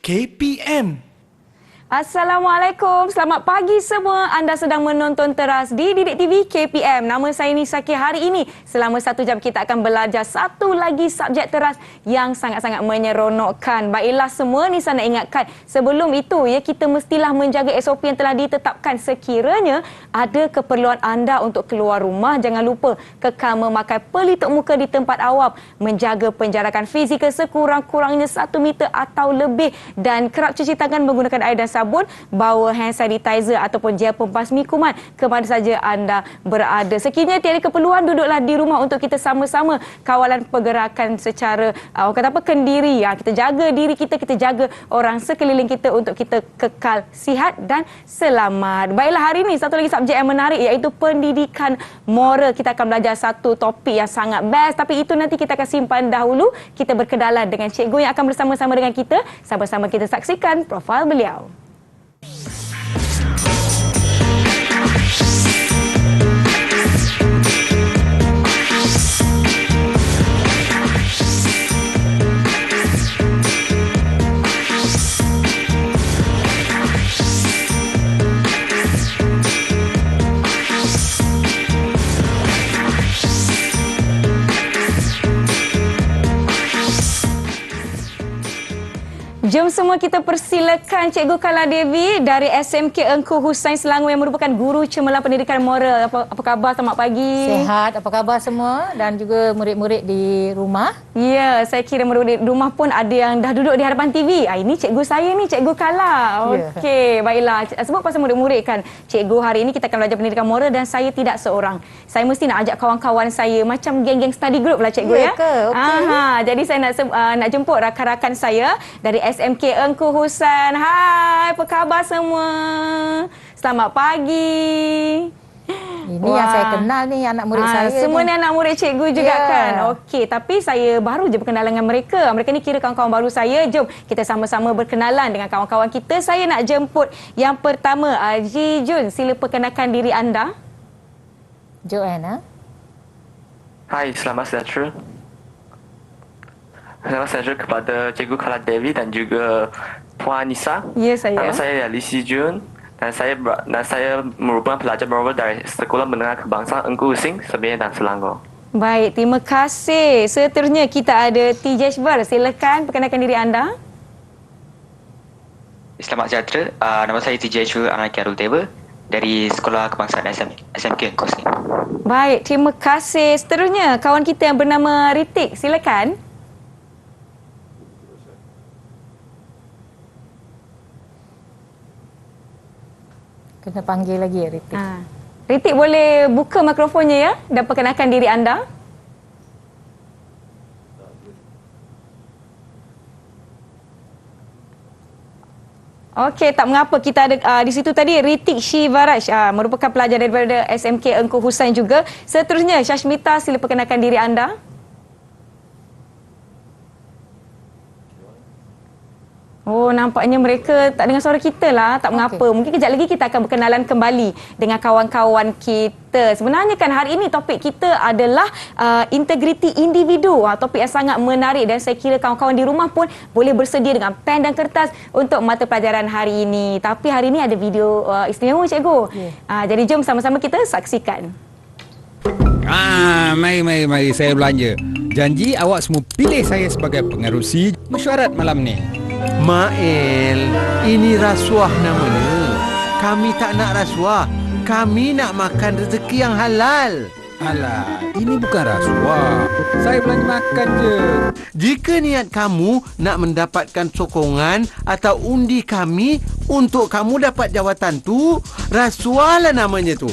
KPM. Assalamualaikum, selamat pagi semua. Anda sedang menonton teras di Didik TV KPM. Nama saya Nisaki. Hari ini selama 1 jam kita akan belajar satu lagi subjek teras yang sangat-sangat menyeronokkan. Baiklah semua, Nisa nak ingatkan sebelum itu kita mestilah menjaga SOP yang telah ditetapkan. Sekiranya ada keperluan anda untuk keluar rumah, jangan lupa kekal memakai pelitup muka di tempat awam, menjaga penjarakan fizikal sekurang-kurangnya 1 meter atau lebih, dan kerap cuci tangan menggunakan air dan sabun, bawa hand sanitizer ataupun gel pembasmi kuman ke mana saja anda berada. Sekiranya tiada keperluan, duduklah di rumah untuk kita sama-sama kawalan pergerakan secara orang kata apa, kendiri. Kita jaga diri kita, kita jaga orang sekeliling kita untuk kita kekal sihat dan selamat. Baiklah, hari ini satu lagi subjek yang menarik iaitu pendidikan moral. Kita akan belajar satu topik yang sangat best, tapi itu nanti kita akan simpan dahulu. Kita berkenalan dengan cikgu yang akan bersama-sama dengan kita. Sama-sama kita saksikan profil beliau. Jom semua kita persilakan Cikgu Kala Devi dari SMK Engku Hussain Selangor yang merupakan guru cemerlang pendidikan moral. Apa khabar? Selamat pagi. Sehat. Apa khabar semua dan juga murid-murid di rumah? Ya, saya kira murid-murid di rumah pun ada yang dah duduk di hadapan TV. Ini cikgu saya ni, Cikgu Kala. Okey, baiklah. Sebab pasal murid-murid kan, cikgu hari ini kita akan belajar pendidikan moral dan saya tidak seorang. Saya mesti nak ajak kawan-kawan saya macam geng-geng study group lah cikgu ya. Ke? Okay. Jadi saya nak jemput rakan-rakan saya dari SMK Engku Hussain. Hai, apa khabar semua? Selamat pagi. Ini yang saya kenal ni, anak murid saya. Semua ni anak murid cikgu juga kan? Okey, tapi saya baru je berkenalan dengan mereka. Mereka ni kira kawan-kawan baru saya. Jom kita sama-sama berkenalan dengan kawan-kawan kita. Saya nak jemput yang pertama, Ji Jun. Sila perkenalkan diri anda. Joanna. Hai, selamat sejahtera. Selamat sejahtera kepada Cikgu Kala Devi dan juga Puan Nisa. Ya, saya. Nama saya Li Si Jun dan saya merupakan pelajar moral dari Sekolah Menengah Kebangsaan Engku Hussain, Sembilan dan Selangor. Baik, terima kasih. Seterusnya kita ada TJ Shbar. Silakan perkenalkan diri anda. Selamat sejahtera. Nama saya TJ Shbar Anaki Arul Teba dari Sekolah Kebangsaan SMK Engku Hussain. Baik, terima kasih. Seterusnya kawan kita yang bernama Ritik. Silakan. Kena panggil lagi ya, Ritik. Ritik, boleh buka mikrofonnya ya dan perkenalkan diri anda. Okey, tak mengapa, kita ada di situ tadi Ritik Shivaraj, merupakan pelajar daripada SMK Engku Hussain juga. Seterusnya Syashmita, sila perkenalkan diri anda. Oh, nampaknya mereka tak dengar suara kita lah. Tak mengapa. Mungkin kejap lagi kita akan berkenalan kembali dengan kawan-kawan kita. Sebenarnya kan hari ini topik kita adalah integriti individu. Topik yang sangat menarik dan saya kira kawan-kawan di rumah pun boleh bersedia dengan pen dan kertas untuk mata pelajaran hari ini. Tapi hari ini ada video istimewa cikgu. Jadi jom sama-sama kita saksikan. Mari saya belanja. Janji awak semua pilih saya sebagai pengerusi mesyuarat malam ni. Mael, ini rasuah namanya. Kami tak nak rasuah. Kami nak makan rezeki yang halal. Alah, ini bukan rasuah. Saya belanja makan je. Jika niat kamu nak mendapatkan sokongan atau undi kami untuk kamu dapat jawatan tu, rasuah lah namanya tu.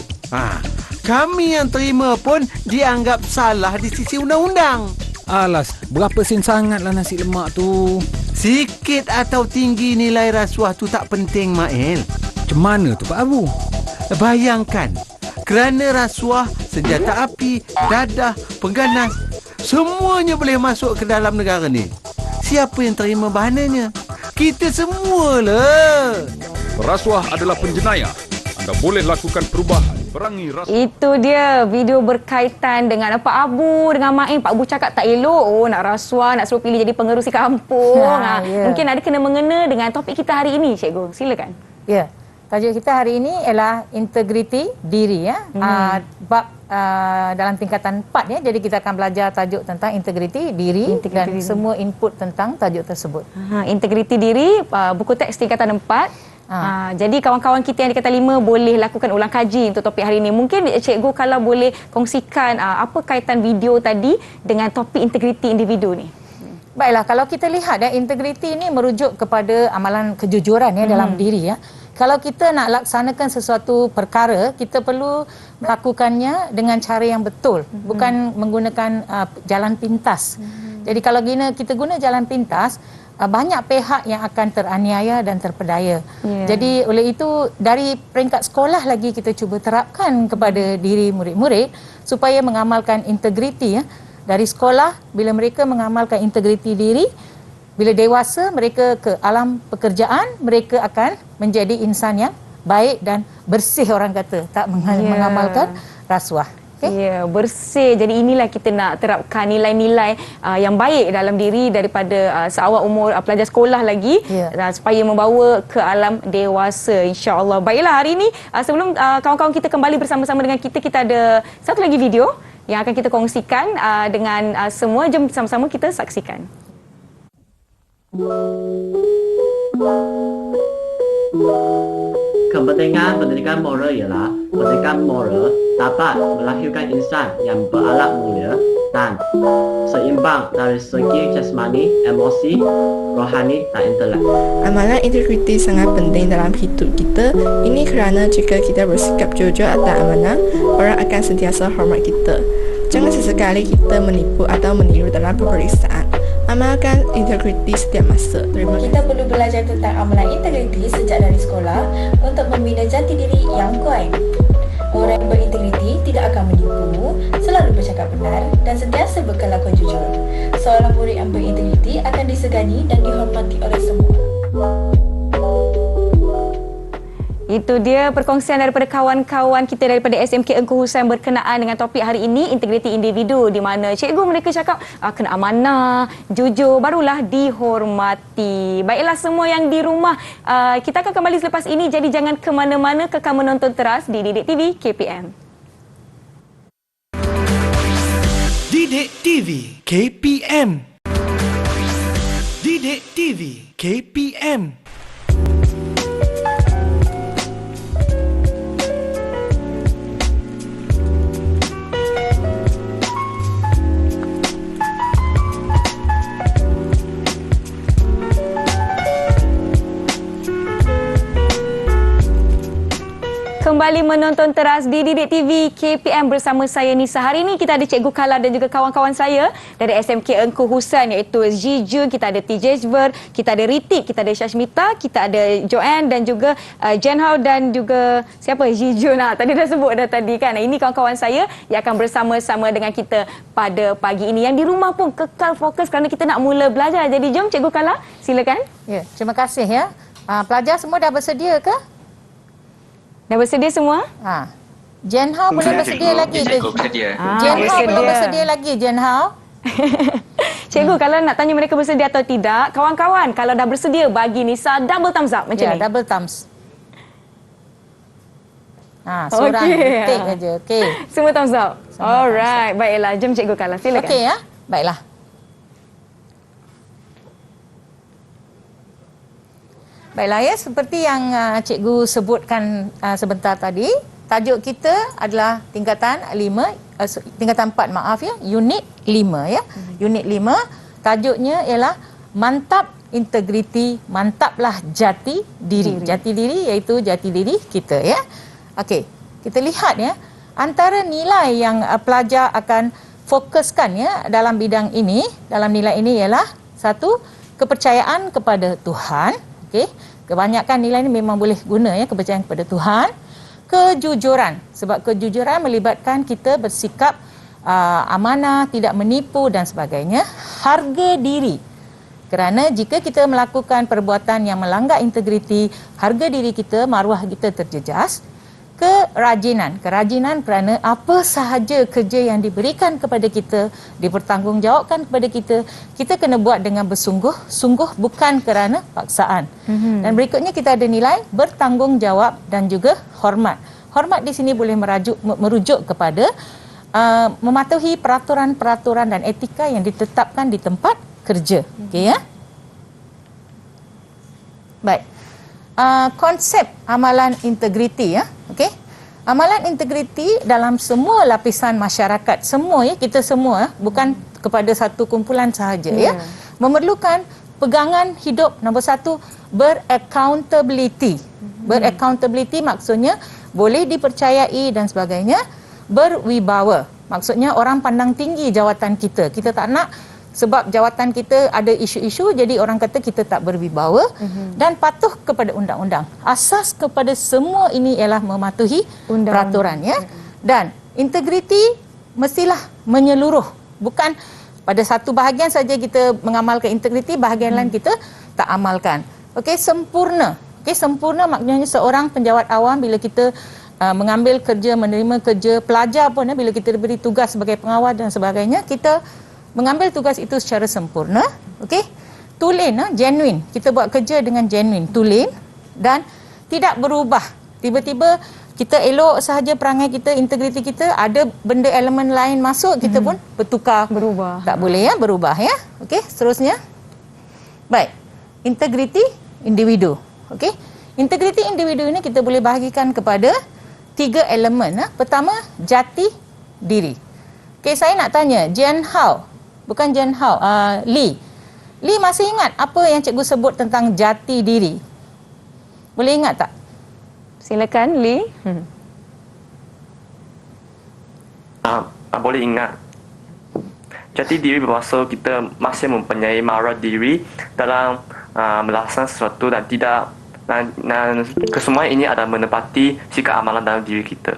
Kami yang terima pun dianggap salah di sisi undang-undang. Alas, berapa sen sangatlah nasi lemak tu? Sikit atau tinggi nilai rasuah tu tak penting, Mael. Macam mana tu Pak Abu? Bayangkan, kerana rasuah, senjata api, dadah, pengganas, semuanya boleh masuk ke dalam negara ni. Siapa yang terima bahananya? Kita semualah. Rasuah adalah penjenayah. Anda boleh lakukan perubahan Perangi rasa. Itu dia video berkaitan dengan Pak Abu dengan Mak Im. Pak Abu cakap tak elok. Oh, nak rasuah, nak suruh pilih jadi pengerusi kampung. Ya. Mungkin ada kena mengena dengan topik kita hari ini, Cikgu. Silakan. Ya. Tajuk kita hari ini ialah integriti diri ya. Bab dalam tingkatan 4 ya. Jadi kita akan belajar tajuk tentang integriti diri dan semua input tentang tajuk tersebut. Integriti diri, buku teks tingkatan 4. Jadi kawan-kawan kita yang di tingkatan 5 boleh lakukan ulang kaji untuk topik hari ini. Mungkin Cikgu kalau boleh kongsikan apa kaitan video tadi dengan topik integriti individu ni. Baiklah, kalau kita lihat ya, integriti ini merujuk kepada amalan kejujuran ya dalam diri ya. Kalau kita nak laksanakan sesuatu perkara, kita perlu melakukannya dengan cara yang betul, bukan menggunakan jalan pintas. Jadi kalau kita guna jalan pintas, banyak pihak yang akan teraniaya dan terpedaya. Jadi oleh itu dari peringkat sekolah lagi kita cuba terapkan kepada diri murid-murid supaya mengamalkan integriti ya. Dari sekolah bila mereka mengamalkan integriti diri, bila dewasa mereka ke alam pekerjaan, mereka akan menjadi insan yang baik dan bersih, orang kata, tak mengamalkan rasuah. Ya, bersih. Jadi inilah kita nak terapkan nilai-nilai yang baik dalam diri daripada seawal umur pelajar sekolah lagi supaya membawa ke alam dewasa, insya-Allah. Baiklah, hari ini sebelum kawan-kawan kita kembali bersama-sama dengan kita ada satu lagi video yang akan kita kongsikan dengan semua. Jom sama-sama kita saksikan. Kepentingan pendidikan moral ialah pendidikan moral dapat melahirkan insan yang berakhlak mulia dan seimbang dari segi jasmani, emosi, rohani dan intelek. Amalan integriti sangat penting dalam hidup kita. Ini kerana jika kita bersikap jujur atas amanah, orang akan sentiasa hormat kita. Jangan sesekali kita menipu atau meniru dalam peperiksaan. Amalkan integriti setiap masa. Terima kasih. Kita perlu belajar tentang amalan integriti sejak dari sekolah untuk membina jati diri yang kuat. Orang yang berintegriti tidak akan menipu, selalu bercakap benar dan sentiasa berkelakuan jujur. Seorang murid yang berintegriti akan disegani dan dihormati oleh semua. Itu dia perkongsian daripada kawan-kawan kita daripada SMK Engku Hussain berkenaan dengan topik hari ini, integriti individu, di mana cikgu mereka cakap kena amanah, jujur, barulah dihormati. Baiklah semua yang di rumah, kita akan kembali selepas ini, jadi jangan ke mana-mana, kekal menonton teras di Didik TV KPM. Didik TV KPM. Didik TV KPM. Kembali menonton teras di Didik TV KPM bersama saya Nisa. Hari ini kita ada Cikgu Kala dan juga kawan-kawan saya dari SMK Engku Hussain, iaitu Zijun, kita ada Tijezver, kita ada Ritik, kita ada Syashmita, kita ada Joanne dan juga Jenhao dan juga siapa? Zijun. Tadi dah sebut dah tadi kan. Ini kawan-kawan saya yang akan bersama-sama dengan kita pada pagi ini. Yang di rumah pun kekal fokus kerana kita nak mula belajar. Jadi jom Cikgu Kala, silakan. Ya, terima kasih ya. Pelajar semua dah bersedia ke? Dah bersedia semua? Jenhao boleh bersedia lagi? Cikgu bersedia. Jenhao belum bersedia lagi, Jenhao. Cikgu, kalau nak tanya mereka bersedia atau tidak, kawan-kawan kalau dah bersedia bagi Nisa double thumbs up macam ni. Double thumbs. Seorang tick aja. Okey. Semua thumbs up. Alright, baiklah. Jom Cikgu Kala, silakan. Okey ya. Baiklah. Baiklah ya, seperti yang cikgu sebutkan sebentar tadi, tajuk kita adalah tingkatan 5, tingkatan 4 maaf ya, unit 5 ya. Unit 5, tajuknya ialah mantap integriti, mantaplah jati diri. Jati diri iaitu jati diri kita ya. Okey, kita lihat ya, antara nilai yang pelajar akan fokuskan ya dalam bidang ini, dalam nilai ini ialah satu, kepercayaan kepada Tuhan. Okey, kebanyakan nilai ini memang boleh guna ya, kepercayaan kepada Tuhan. Kejujuran, sebab kejujuran melibatkan kita bersikap amanah, tidak menipu dan sebagainya. Harga diri, kerana jika kita melakukan perbuatan yang melanggar integriti, harga diri kita, maruah kita terjejas. kerajinan. Kerajinan kerana apa sahaja kerja yang diberikan kepada kita, dipertanggungjawabkan kepada kita, kita kena buat dengan bersungguh-sungguh, bukan kerana paksaan. Dan berikutnya kita ada nilai bertanggungjawab dan juga hormat. Hormat di sini boleh merujuk kepada mematuhi peraturan-peraturan dan etika yang ditetapkan di tempat kerja. Okey ya. Baik. Konsep amalan integriti ya. Okey. Amalan integriti dalam semua lapisan masyarakat, semua ya, kita semua, bukan kepada satu kumpulan sahaja ya. Memerlukan pegangan hidup nombor 1, beraccountability. Beraccountability maksudnya boleh dipercayai dan sebagainya. Berwibawa maksudnya orang pandang tinggi jawatan kita. Kita tak nak sebab jawatan kita ada isu-isu jadi orang kata kita tak berwibawa. Dan patuh kepada undang-undang. Asas kepada semua ini ialah mematuhi peraturan ya. Dan integriti mestilah menyeluruh, bukan pada satu bahagian saja kita mengamalkan integriti, bahagian lain kita tak amalkan. Okey, sempurna. Okey, sempurna maknanya seorang penjawat awam bila kita mengambil kerja, menerima kerja, pelajar pun bila kita diberi tugas sebagai pengawal dan sebagainya, kita mengambil tugas itu secara sempurna. Okey, tulen, genuine. Kita buat kerja dengan genuine, tulen dan tidak berubah. Tiba-tiba kita elok sahaja perangai kita, integriti kita, ada benda elemen lain masuk, kita pun bertukar, berubah. Tak boleh ya, berubah ya. Okey, seterusnya. Baik. Integriti individu. Okey. Integriti individu ini kita boleh bahagikan kepada 3 elemen. Pertama, jati diri. Okey, saya nak tanya, Jian Hao, bukan Jian Hao, Lee. Lee masih ingat apa yang cikgu sebut tentang jati diri? Boleh ingat tak? Silakan Lee. Boleh ingat. Jati diri bermaksud kita masih mempunyai marah diri dalam melaksanakan sesuatu dan tidak dan kesemua ini adalah menepati sikap amalan dalam diri kita.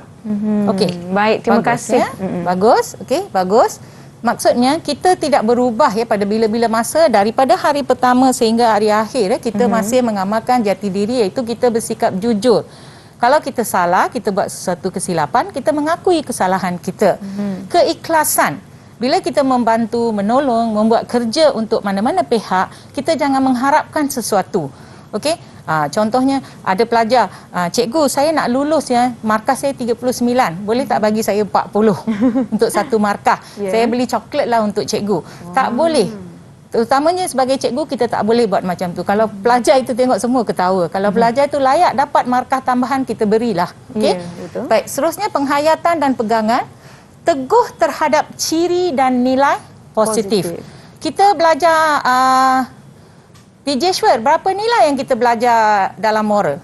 Okey. Baik, terima kasih. Ya? Bagus. Okey, bagus. Maksudnya kita tidak berubah ya pada bila-bila masa, daripada hari pertama sehingga hari akhir kita masih mengamalkan jati diri, iaitu kita bersikap jujur. Kalau kita salah, kita buat sesuatu kesilapan, kita mengakui kesalahan kita. Keikhlasan. Bila kita membantu, menolong, membuat kerja untuk mana-mana pihak, kita jangan mengharapkan sesuatu. Okey? Contohnya ada pelajar, cikgu saya nak lulus ya, markah saya 39, boleh tak bagi saya 40 untuk satu markah? Saya beli coklat lah untuk cikgu. Tak boleh. Terutamanya sebagai cikgu kita tak boleh buat macam tu. Kalau pelajar itu tengok semua ketawa. Kalau pelajar itu layak dapat markah tambahan, kita berilah. Okey? Betul. Baik, seterusnya penghayatan dan pegangan. Teguh terhadap ciri dan nilai positif. Kita belajar PJ Shwar, berapa nilai yang kita belajar dalam moral?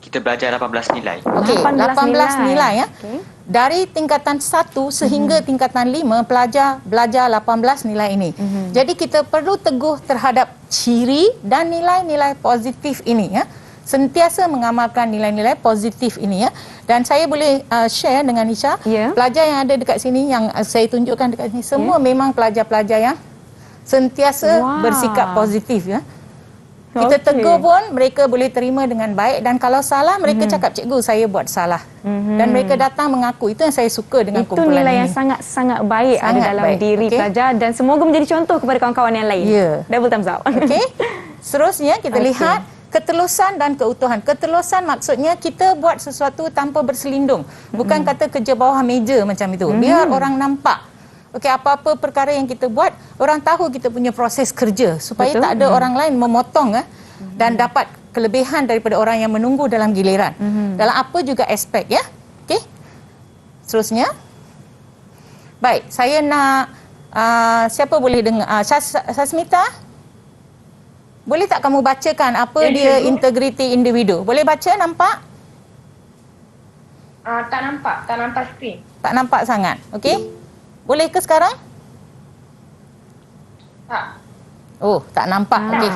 Kita belajar 18 nilai. Okey, 18 nilai ya. Okay. Dari tingkatan 1 sehingga tingkatan 5 pelajar belajar 18 nilai ini. Jadi kita perlu teguh terhadap ciri dan nilai-nilai positif ini ya. Sentiasa mengamalkan nilai-nilai positif ini ya. Dan saya boleh share dengan Isha, pelajar yang ada dekat sini yang saya tunjukkan dekat sini semua memang pelajar-pelajar yang sentiasa bersikap positif ya. Kita tegur pun mereka boleh terima dengan baik, dan kalau salah mereka cakap cikgu saya buat salah. Dan mereka datang mengaku. Itu yang saya suka dengan kumpulan ini. Itu nilai yang sangat-sangat baik ada dalam diri pelajar, dan semoga menjadi contoh kepada kawan-kawan yang lain. Double thumbs up. Okey. Seterusnya kita lihat ketelusan dan keutuhan. Ketelusan maksudnya kita buat sesuatu tanpa berselindung. Bukan kata kerja bawah meja macam itu. Biar orang nampak. Okey, apa-apa perkara yang kita buat, orang tahu kita punya proses kerja supaya tak ada orang lain memotong dan dapat kelebihan daripada orang yang menunggu dalam giliran. Dalam apa juga aspek ya. Okey. Seterusnya. Baik, saya nak siapa boleh dengar? Sasmita? Boleh tak kamu bacakan apa dia integriti individu? Boleh baca, nampak? Tak nampak skrin. Tak nampak sangat. Okey. Boleh ke sekarang? Tak. Oh, tak nampak. Okey.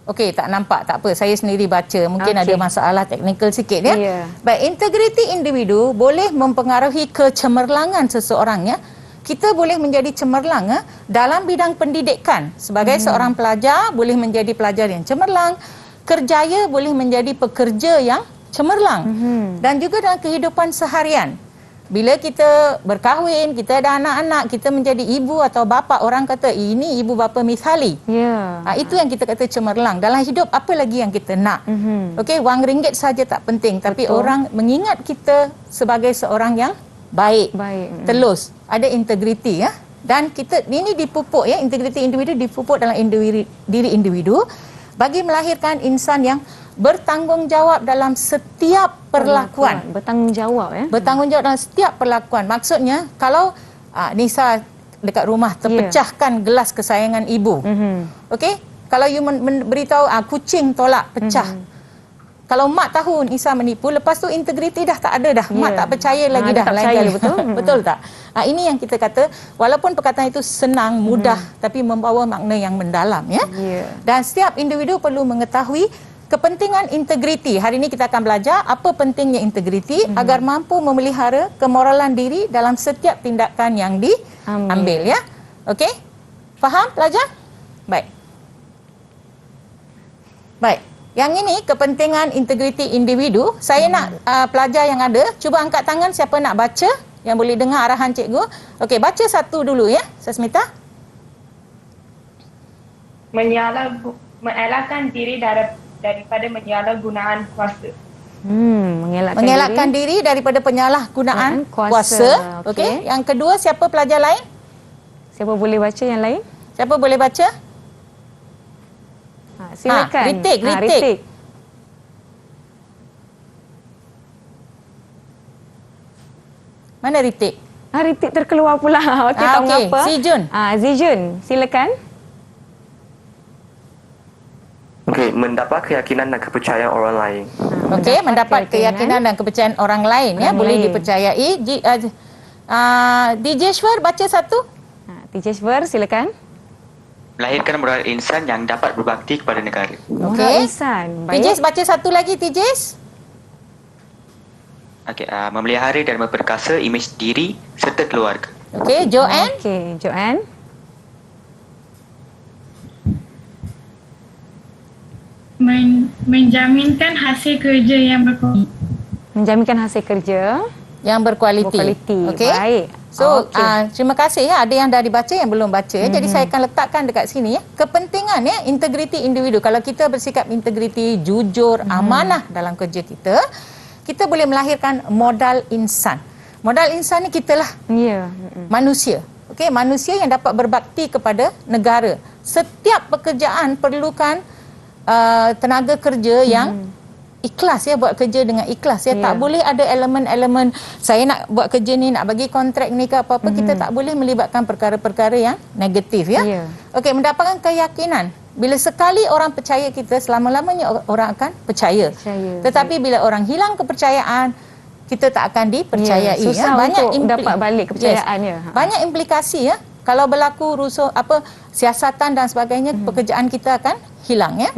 Okey, tak nampak. Tak apa, saya sendiri baca. Mungkin ada masalah teknikal sikit ya. Baik, integriti individu boleh mempengaruhi kecemerlangan seseorang ya. Kita boleh menjadi cemerlang dalam bidang pendidikan. Sebagai seorang pelajar boleh menjadi pelajar yang cemerlang. Kerjaya boleh menjadi pekerja yang cemerlang. Dan juga dalam kehidupan seharian. Bila kita berkahwin, kita ada anak-anak, kita menjadi ibu atau bapa, orang kata ini ibu bapa misali. Itu yang kita kata cemerlang. Dalam hidup apa lagi yang kita nak? Okey, wang ringgit saja tak penting, tapi orang mengingat kita sebagai seorang yang baik. Telus, ada integriti ya. Dan kita ini dipupuk ya, integriti individu dipupuk dalam diri individu bagi melahirkan insan yang bertanggungjawab dalam setiap perlakuan. Bertanggungjawab ya. Bertanggungjawab dalam setiap perlakuan. Maksudnya kalau Nisa dekat rumah terpecahkan gelas kesayangan ibu. Okey? Kalau you beritahu kucing tolak pecah. Kalau mak tahu Nisa menipu, lepas tu integriti dah tak ada dah. Mak tak percaya lagi dah. Tak Lain percaya, kali. betul? Betul tak? Ini yang kita kata, walaupun perkataan itu senang, mudah, tapi membawa makna yang mendalam ya. Dan setiap individu perlu mengetahui kepentingan integriti. Hari ini kita akan belajar apa pentingnya integriti agar mampu memelihara kemoralan diri dalam setiap tindakan yang diambil ya. Okey? Faham pelajar? Baik. Baik. Yang ini kepentingan integriti individu. Saya nak pelajar yang ada, cuba angkat tangan siapa nak baca, yang boleh dengar arahan cikgu. Okey, baca satu dulu ya, Sasmita. Mengelakkan diri daripada penyalahgunaan kuasa. Mengelakkan diri daripada penyalahgunaan kuasa. Okey. Yang kedua, siapa pelajar lain? Siapa boleh baca yang lain? Siapa boleh baca? Silakan. Ritik. Mana Ritik? Ritik terkeluar pula. Okey, tak mengapa. Zijun. Zijun, silakan. Okey, mendapat keyakinan dan kepercayaan orang lain. Okey, mendapat keyakinan dan kepercayaan orang lain ya, boleh dipercayai. DJ Shwar baca satu. DJ Shwar silakan. Melahirkan moral insan yang dapat berbakti kepada negara. Okey. Insan. TJS baca satu lagi TJS. Okey, memelihara dan memperkasa imej diri serta keluarga. Okey, Joanne. Okey, Joanne. Menjaminkan hasil kerja yang berkualiti. Menjaminkan hasil kerja yang berkualiti. Okey. Baik. So, terima kasih ya. Ada yang dah dibaca, yang belum baca ya. Jadi saya akan letakkan dekat sini ya. Kepentingan ya integriti individu. Kalau kita bersikap integriti, jujur, amanah dalam kerja kita, kita boleh melahirkan modal insan. Modal insan ni kita lah. Manusia. Okey, manusia yang dapat berbakti kepada negara. Setiap pekerjaan perlukan tenaga kerja yang ikhlas ya, buat kerja dengan ikhlas ya. Tak boleh ada elemen-elemen saya nak buat kerja ni, nak bagi kontrak ni ke apa-apa, kita tak boleh melibatkan perkara-perkara yang negatif ya. Okey, mendapatkan keyakinan. Bila sekali orang percaya kita, selama-lamanya orang akan percaya. Tetapi bila orang hilang kepercayaan, kita tak akan dipercayai susah banyak untuk dapat balik kepercayaannya. Banyak implikasi ya. Kalau berlaku rusuh siasatan dan sebagainya, pekerjaan kita akan hilang ya.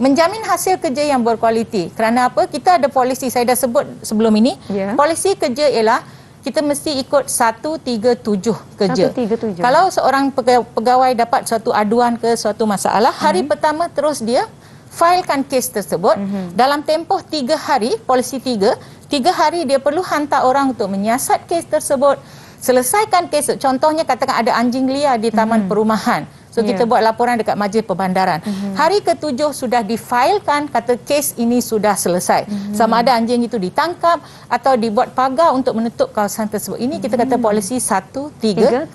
Menjamin hasil kerja yang berkualiti. Kerana apa? Kita ada polisi, saya dah sebut sebelum ini. Polisi kerja ialah kita mesti ikut 137 kerja. 137. Kalau seorang pegawai dapat suatu aduan ke suatu masalah, hari pertama terus dia filekan kes tersebut. Dalam tempoh 3 hari, polisi 3 hari dia perlu hantar orang untuk menyiasat kes tersebut, selesaikan kes. Contohnya katakan ada anjing liar di taman perumahan. So kita buat laporan dekat Majlis Perbandaran. Hari ke-7 sudah difailkan, kata kes ini sudah selesai. Sama ada anjing itu ditangkap atau dibuat pagar untuk menutup kawasan tersebut. Ini kita kata polisi 137.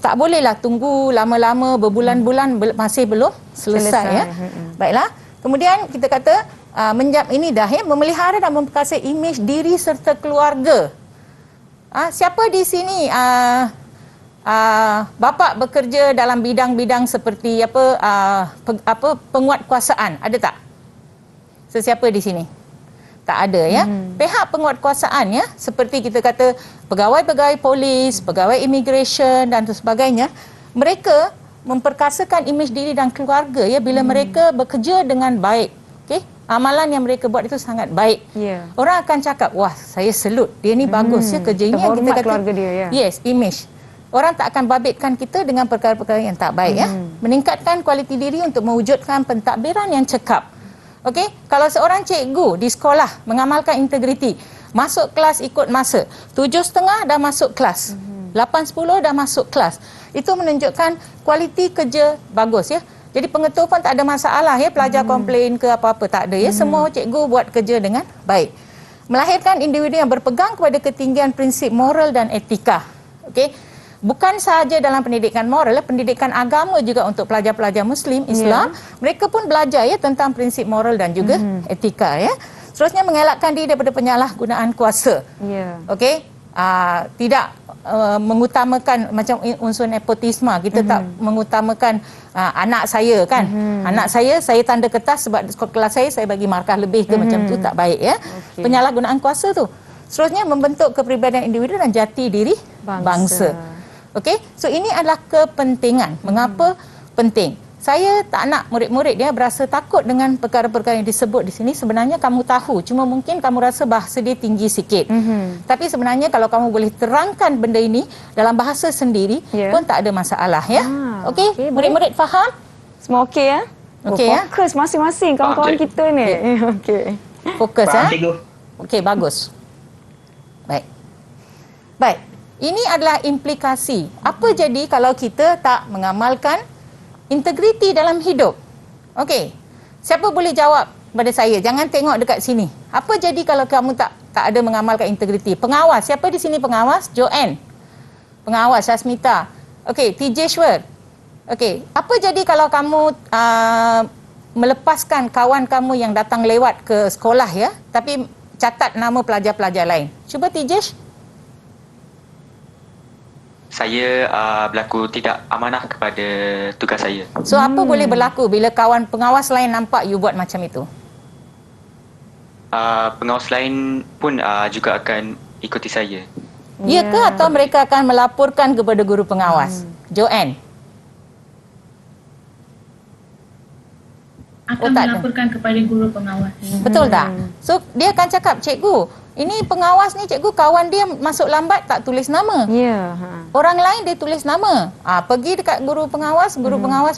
Tak bolehlah tunggu lama-lama, berbulan-bulan masih belum selesai. Ya. Baiklah. Kemudian kita kata ini dah ya, memelihara dan memperkasa imej diri serta keluarga. Siapa di sini bapa bekerja dalam bidang-bidang seperti penguatkuasaan, ada tak? Sesiapa di sini? Tak ada ya. Pihak penguatkuasaan ya, seperti kita kata pegawai-pegawai polis, pegawai immigration dan sebagainya, mereka memperkasakan imej diri dan keluarga ya bila mereka bekerja dengan baik. Okey, amalan yang mereka buat itu sangat baik. Orang akan cakap, wah, saya selut, dia ni bagus ya kerja ini, yang kita kata keluarga dia ya. Yes, image. Orang tak akan babitkan kita dengan perkara-perkara yang tak baik ya. Meningkatkan kualiti diri untuk mewujudkan pentadbiran yang cekap. Okey, kalau seorang cikgu di sekolah mengamalkan integriti, masuk kelas ikut masa, 7.30 dah masuk kelas, 8.10 dah masuk kelas. Itu menunjukkan kualiti kerja bagus ya. Jadi pengetua pun tak ada masalah ya, pelajar komplain ke apa-apa tak ada ya. Semua cikgu buat kerja dengan baik. Melahirkan individu yang berpegang kepada ketinggian prinsip moral dan etika. Okey. Bukan sahaja dalam pendidikan moral, pendidikan agama juga untuk pelajar-pelajar Muslim, Islam, mereka pun belajar ya tentang prinsip moral dan juga etika ya. Seterusnya mengelakkan diri daripada penyalahgunaan kuasa. Okey, tidak mengutamakan macam unsur nepotisme. Kita tak mengutamakan anak saya kan. Anak saya tanda kertas sebab kelas saya bagi markah lebih ke macam tu tak baik ya. Penyalahgunaan kuasa tu. Seterusnya membentuk kepribadian individu dan jati diri bangsa. Okey, so ini adalah kepentingan. Mengapa penting? Saya tak nak murid-murid dia berasa takut dengan perkara-perkara yang disebut di sini. Sebenarnya kamu tahu, cuma mungkin kamu rasa bahasa dia tinggi sikit. Tapi sebenarnya kalau kamu boleh terangkan benda ini dalam bahasa sendiri pun tak ada masalah ya. Okey, murid-murid faham? Semua okey ya? Okey ya. Fokus masing-masing kawan-kawan kita ni. Okey. Fokus Okey, bagus. Baik. Ini adalah implikasi. Apa jadi kalau kita tak mengamalkan integriti dalam hidup? Okey. Siapa boleh jawab pada saya? Jangan tengok dekat sini. Apa jadi kalau kamu tak ada mengamalkan integriti? Pengawas. Siapa di sini pengawas? Joanne. Pengawas Shasmita. Okey, Tijeshwar. Okey. Apa jadi kalau kamu melepaskan kawan kamu yang datang lewat ke sekolah ya, tapi catat nama pelajar-pelajar lain? Cuba Tijesh. Saya berlaku tidak amanah kepada tugas saya. So apa boleh berlaku bila kawan pengawas lain nampak you buat macam itu? Pengawas lain pun juga akan ikuti saya. Ya ke atau mereka akan melaporkan kepada guru pengawas? Joanne. Akan melaporkan kepada guru pengawas. Betul tak? So dia akan cakap, cikgu, ini pengawas ni cikgu, kawan dia masuk lambat tak tulis nama. Orang lain dia tulis nama. Pergi dekat guru pengawas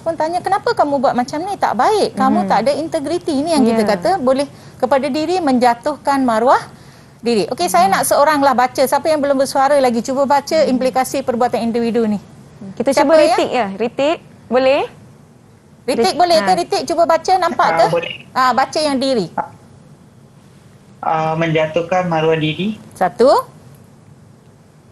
pun tanya, kenapa kamu buat macam ni? Tak baik. Kamu tak ada integriti. Ini yang kita kata boleh kepada diri menjatuhkan maruah diri. Okey, saya nak seorang lah baca. Siapa yang belum bersuara lagi, cuba baca implikasi perbuatan individu ni. Kita cuba Ritik ya. Ritik, boleh? Ritik boleh ke? Ritik cuba baca, nampak ke? Baca yang diri. Menjatuhkan maruah diri. 1.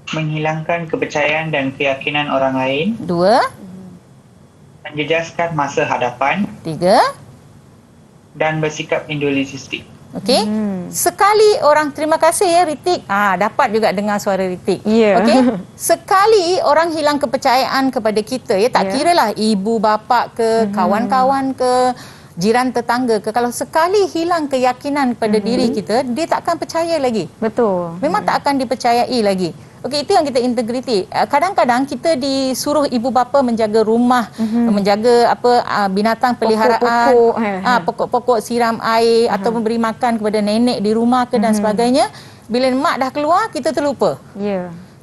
Menghilangkan kepercayaan dan keyakinan orang lain. 2. Menjejaskan masa hadapan. 3. Dan bersikap individualistik. Okey. Sekali orang, terima kasih ya Ritik. Dapat juga dengar suara Ritik. Okey. Sekali orang hilang kepercayaan kepada kita ya, tak kiralah ibu bapa ke, kawan-kawan ke, jiran tetangga ke, kalau sekali hilang keyakinan pada diri kita, dia tak akan percaya lagi. Betul. Memang tak akan dipercayai lagi. Okey, itu yang kita integriti. Kadang-kadang kita disuruh ibu bapa menjaga rumah, menjaga binatang peliharaan, pokok-pokok siram air atau memberi makan kepada nenek di rumah ke dan sebagainya. Bila mak dah keluar, kita terlupa.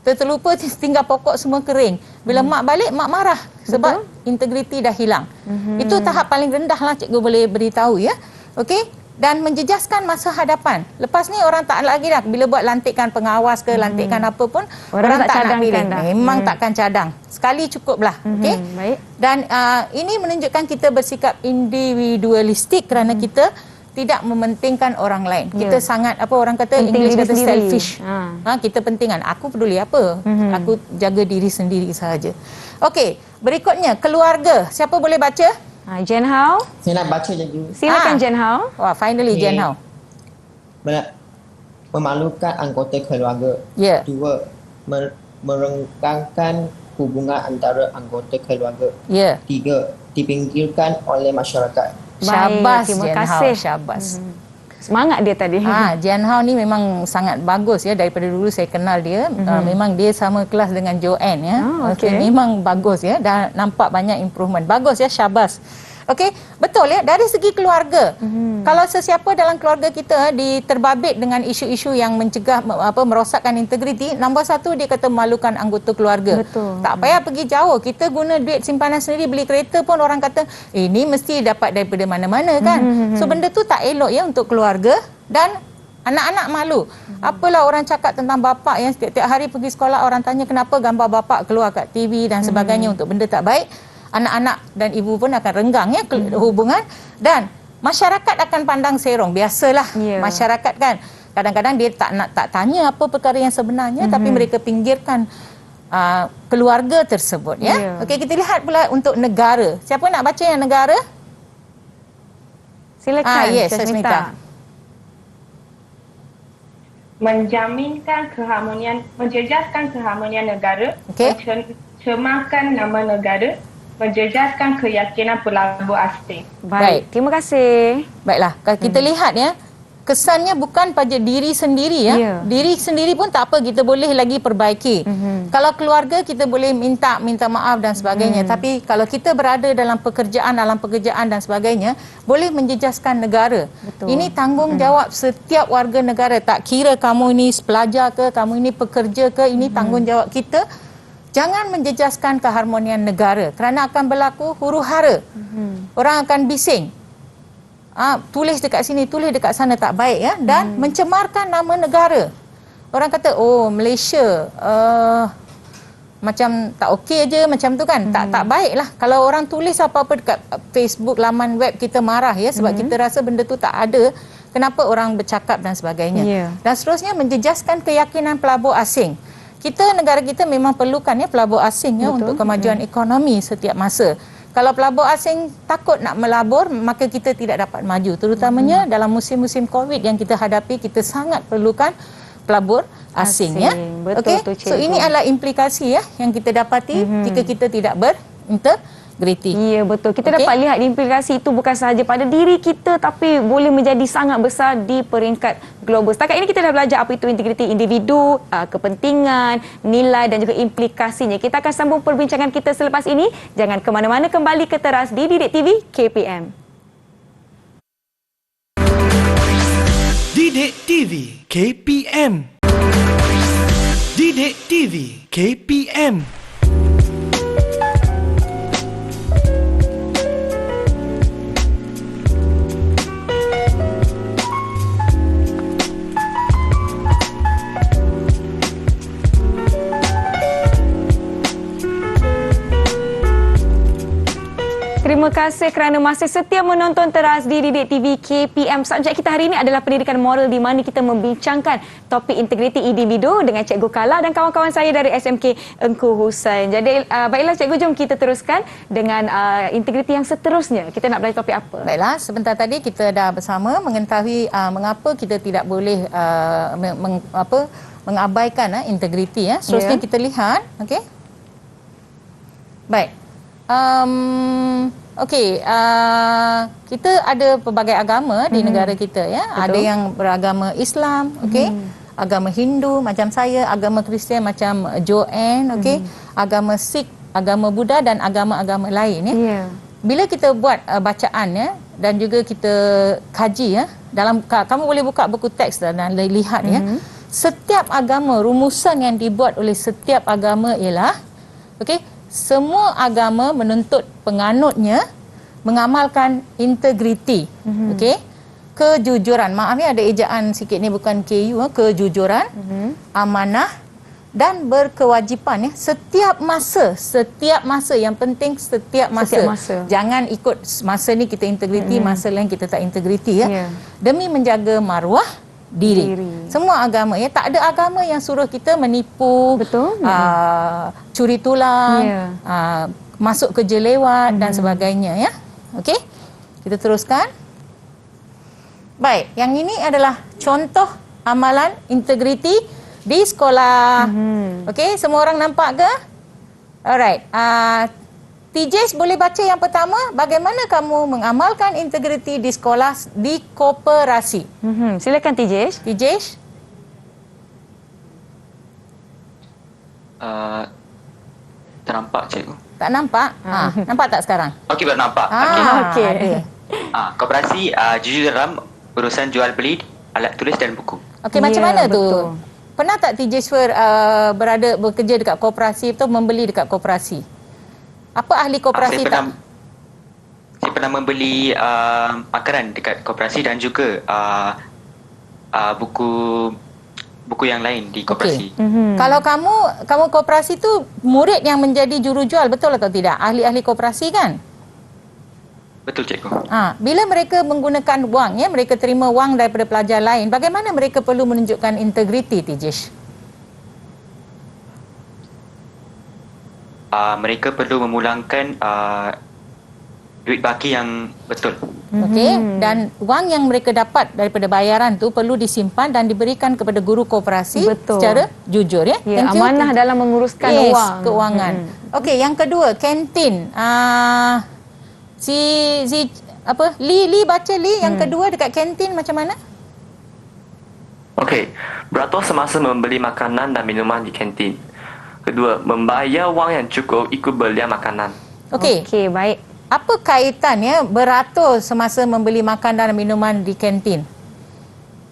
Kita terlupa, tinggal pokok semua kering. Bila mak balik, mak marah sebab integriti dah hilang. Itu tahap paling rendah lah cikgu boleh beritahu ya. Okey. Dan menjejaskan masa hadapan. Lepas ni orang tak lagi dah. Bila buat lantikan pengawas ke, lantikan apa pun, orang tak nak pilih. Memang takkan cadang. Sekali cukuplah. Okey. Baik. Dan ini menunjukkan kita bersikap individualistik kerana kita tidak mementingkan orang lain. Kita sangat, orang kata, English kata selfish. Kita pentingan. Aku peduli apa? Aku jaga diri sendiri sahaja. Okey. Berikutnya, keluarga. Siapa boleh baca? Jen Hao. Saya nak baca cikgu. Silakan Jen Hao. Wah, finally Jen Hao. Memalukan anggota keluarga. 2. Merenggangkan hubungan antara anggota keluarga. 3. Dipinggirkan oleh masyarakat. Syabas terima Jen kasih. Hao, syabas. Semangat dia tadi. Jen Hao ni memang sangat bagus ya, daripada dulu saya kenal dia. Memang dia sama kelas dengan Joanne ya. Memang bagus ya, dah nampak banyak improvement. Bagus ya, syabas. Okey, betul ya, dari segi keluarga. Kalau sesiapa dalam keluarga kita diterbabit dengan isu-isu yang mencegah merosakkan integriti, nombor satu dia kata memalukan anggota keluarga. Betul. Tak payah pergi jauh. Kita guna duit simpanan sendiri beli kereta pun orang kata ini mesti dapat daripada mana-mana kan. So benda tu tak elok ya untuk keluarga dan anak-anak malu. Apalah orang cakap tentang bapa yang setiap hari pergi sekolah, orang tanya kenapa gambar bapa keluar kat TV dan sebagainya untuk benda tak baik. Anak-anak dan ibu pun akan renggang ya hubungan dan masyarakat akan pandang serong. Biasalah masyarakat kan. Kadang-kadang dia tak tanya apa perkara yang sebenarnya tapi mereka pinggirkan keluarga tersebut ya. Okey, kita lihat pula untuk negara. Siapa nak baca yang negara? Silakan. Yes, Sasmita. Menjejaskan keharmonian negara, mencemarkan nama negara, menjejaskan keyakinan pelabur asing. Baik, terima kasih. Baiklah, kalau kita lihat ya, kesannya bukan pada diri sendiri ya. Diri sendiri pun tak apa, kita boleh lagi perbaiki. Kalau keluarga kita boleh minta maaf dan sebagainya. Tapi kalau kita berada dalam pekerjaan dan sebagainya, boleh menjejaskan negara. Betul. Ini tanggungjawab setiap warga negara. Tak kira kamu ini pelajar ke, kamu ini pekerja ke, ini tanggungjawab kita. Jangan menjejaskan keharmonian negara kerana akan berlaku huru-hara. Orang akan bising. Tulis dekat sini, tulis dekat sana tak baik ya, dan mencemarkan nama negara. Orang kata Malaysia macam tak okey je macam tu kan. Tak baiklah kalau orang tulis apa-apa dekat Facebook, laman web kita marah ya sebab kita rasa benda tu tak ada. Kenapa orang bercakap dan sebagainya. Dan seterusnya menjejaskan keyakinan pelabur asing. Negara kita memang perlukan ya pelabur asing ya untuk kemajuan ekonomi setiap masa. Kalau pelabur asing takut nak melabur, maka kita tidak dapat maju. Terutamanya dalam musim-musim COVID yang kita hadapi, kita sangat perlukan pelabur asing ya. Betul tu, So ini adalah implikasi ya yang kita dapati jika kita tidak berintegriti. Ya, betul. Kita dapat lihat implikasi itu bukan sahaja pada diri kita tapi boleh menjadi sangat besar di peringkat global. Setakat ini kita dah belajar apa itu integriti individu, kepentingan, nilai dan juga implikasinya. Kita akan sambung perbincangan kita selepas ini. Jangan ke mana-mana, kembali ke Teras di Didik TV KPM. Didik TV KPM. Didik TV KPM. Terima kasih kerana masih setia menonton Teras di Didik TV KPM. Subjek kita hari ini adalah pendidikan moral di mana kita membincangkan topik integriti individu dengan Cikgu Kala dan kawan-kawan saya dari SMK Engku Hussein. Jadi baiklah Cikgu, jom kita teruskan dengan integriti yang seterusnya. Kita nak belajar topik apa? Baiklah, sebentar tadi kita dah bersama mengetahui mengapa kita tidak boleh mengabaikan integriti ya. Seterusnya kita lihat, okey. Baik. Kita ada pelbagai agama di negara kita ya. Betul. Ada yang beragama Islam, agama Hindu macam saya, agama Kristian macam Joanne, agama Sikh, agama Buddha dan agama-agama lain ya. Bila kita buat bacaan ya dan juga kita kaji ya, dalam kamu boleh buka buku teks dan lihat ya. Setiap agama, rumusan yang dibuat oleh setiap agama ialah semua agama menuntut penganutnya mengamalkan integriti, kejujuran. Maaf ya ada ejaan sikit ni, bukan KU, kejujuran, amanah dan berkewajipan ya. Setiap masa yang penting setiap masa. Jangan ikut masa ni kita integriti, masa lain kita tak integriti ya. Demi menjaga maruah diri. Semua agama ya, tak ada agama yang suruh kita menipu, curi tulang, masuk kerja lewat dan sebagainya ya. Okey, kita teruskan. Baik, yang ini adalah contoh amalan integriti di sekolah. Okey, semua orang nampak ke? Alright. TJ boleh baca yang pertama, bagaimana kamu mengamalkan integriti di sekolah di koperasi. Silakan TJ. Tak nampak cikgu. Tak nampak? Nampak tak sekarang? Okey, baru nampak. Okey. Koperasi jujur dalam urusan jual beli alat tulis dan buku. Okey, macam mana tu? Pernah tak Tijeshwar bekerja dekat koperasi atau membeli dekat koperasi? Apa ahli koperasi Saya pernah membeli makanan dekat koperasi dan juga buku yang lain di koperasi. Kalau kamu koperasi tu murid yang menjadi jurujual, betul atau tidak? Ahli-ahli koperasi kan? Betul, cikgu. Bila mereka menggunakan wang, mereka terima wang daripada pelajar lain, bagaimana mereka perlu menunjukkan integriti, Tijesh? Mereka perlu memulangkan duit baki yang betul. Okey, dan wang yang mereka dapat daripada bayaran tu perlu disimpan dan diberikan kepada guru koperasi secara jujur, ya. Thank you. Amanah dalam menguruskan wang. Keuangan. Okey, yang kedua, kantin. Lee baca Lee yang kedua dekat kantin macam mana? Okey, beratur semasa membeli makanan dan minuman di kantin. Kedua, membayar wang yang cukup ikut belian makanan. Okey, baik. Apa kaitannya beratur semasa membeli makanan dan minuman di kantin?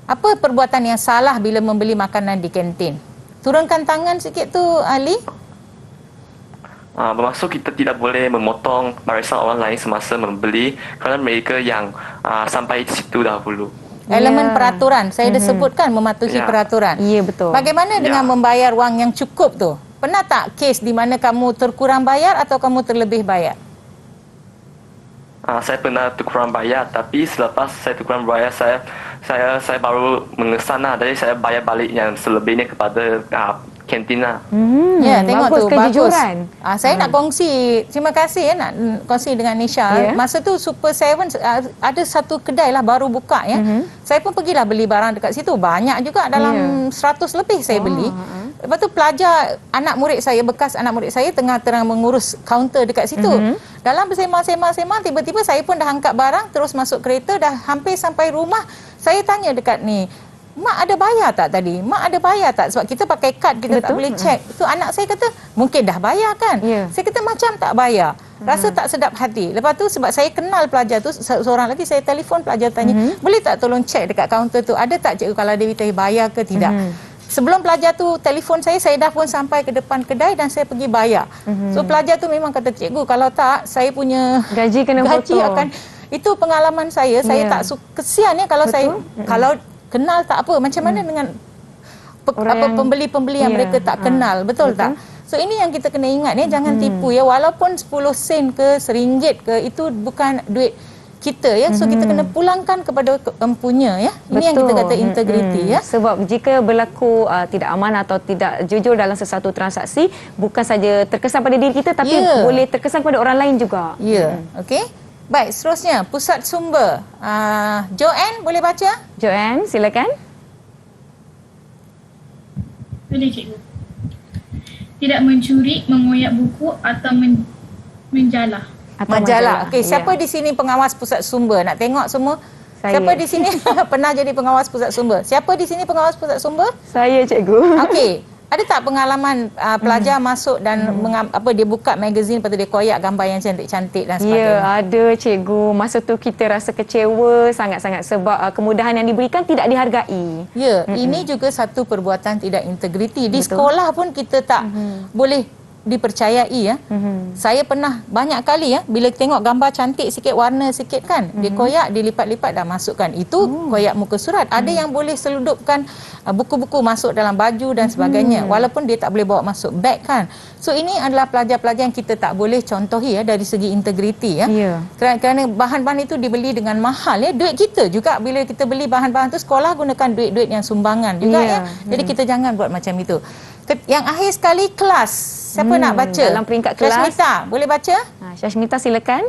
Apa perbuatan yang salah bila membeli makanan di kantin? Turunkan tangan sikit tu, Ali. Bermaksud kita tidak boleh memotong barisan orang lain semasa membeli kerana mereka yang sampai di situ dahulu. Elemen peraturan, saya dah sebutkan mematuhi peraturan. Ya, betul. Bagaimana dengan membayar wang yang cukup tu? Pernah tak kes di mana kamu terkurang bayar atau kamu terlebih bayar? Saya pernah terkurang bayar, tapi selepas saya terkurang bayar, saya baru mengesan jadi saya bayar balik yang selebihnya kepada kantin lah. Ya, tengok bagus, tu, kejujuran. bagus. Saya nak kongsi, terima kasih nak kongsi dengan Nisha. Masa tu Super 7 ada satu kedai lah baru buka ya. Saya pun pergilah beli barang dekat situ. Banyak juga, dalam 100 lebih saya beli. Lepas tu pelajar, anak murid saya, bekas anak murid saya tengah mengurus kaunter dekat situ. Dalam bersembang-sembang, tiba-tiba saya pun dah angkat barang, terus masuk kereta, dah hampir sampai rumah. Saya tanya dekat ni, Mak ada bayar tak tadi? Mak ada bayar tak? Sebab kita pakai kad, kita tak boleh cek. Tu anak saya kata, mungkin dah bayar kan? Saya kata macam tak bayar. Rasa tak sedap hati. Lepas tu sebab saya kenal pelajar tu, seorang lagi saya telefon pelajar tanya, boleh tak tolong cek dekat kaunter tu, ada tak cikgu kalau Dewi Tahi bayar ke tidak? Sebelum pelajar tu telefon saya dah pun sampai ke depan kedai dan saya pergi bayar. So pelajar tu memang kata, cikgu kalau tak, saya punya gaji kena potong. akan... Itu pengalaman saya tak kesian ya kalau saya, kalau kenal tak apa, macam mana dengan pembeli-pembeli yang mereka tak kenal, betul tak? So ini yang kita kena ingat ya, jangan tipu ya, walaupun 10 sen ke RM1 ke, itu bukan duit kita ya, so kita kena pulangkan kepada empunya ya. Ini yang kita kata integriti ya. Sebab jika berlaku tidak aman atau tidak jujur dalam sesuatu transaksi, bukan saja terkesan pada diri kita, tapi boleh terkesan pada orang lain juga. Ya, okey. Baik, seterusnya pusat sumber. Joanne boleh baca? Joanne, silakan. Boleh, cikgu. Tidak mencuri, mengoyak buku atau menjalah. Majalah. Okey, siapa di sini pengawas pusat sumber? Nak tengok semua? Siapa di sini pernah jadi pengawas pusat sumber? Siapa di sini pengawas pusat sumber? Saya, cikgu. Okey. Ada tak pengalaman pelajar masuk dan dia buka magazine, lepas tu dia koyak gambar yang cantik-cantik dan sebagainya? Ya, ada, cikgu. Masa tu kita rasa kecewa sangat-sangat sebab kemudahan yang diberikan tidak dihargai. Ya, ini juga satu perbuatan tidak integriti. Di sekolah pun kita tak boleh dipercayai ya. Saya pernah banyak kali ya, bila tengok gambar cantik sikit, warna sikit kan, dia koyak, dilipat-lipat dah masukkan. Itu koyak muka surat. Ada yang boleh seludupkan buku-buku masuk dalam baju dan sebagainya, walaupun dia tak boleh bawa masuk beg kan. So ini adalah pelajar-pelajar yang kita tak boleh contohi ya dari segi integriti ya. Kerana bahan-bahan itu dibeli dengan mahal ya. Duit kita juga, bila kita beli bahan-bahan tu, sekolah gunakan duit-duit yang sumbangan juga ya. Jadi kita jangan buat macam itu. Yang akhir sekali, kelas. Siapa nak baca? Dalam peringkat kelas. Syashmita, boleh baca? Syashmita, silakan.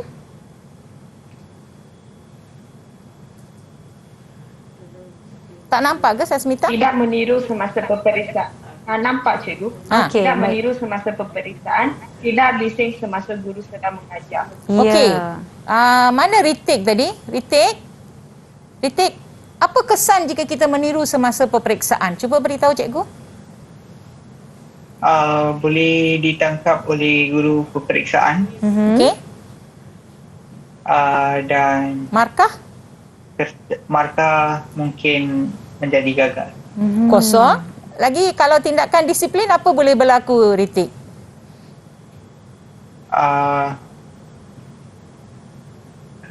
Tak nampak ke Syashmita? Tidak meniru semasa peperiksaan. Nampak, cikgu. Tidak meniru semasa peperiksaan. Tidak bising semasa guru sedang mengajar. Okey. Mana retake tadi? Retake? Apa kesan jika kita meniru semasa peperiksaan? Cuba beritahu cikgu. boleh ditangkap oleh guru peperiksaan. Okey. Dan markah mungkin menjadi gagal. Kosong. Lagi kalau tindakan disiplin apa boleh berlaku, Ritik?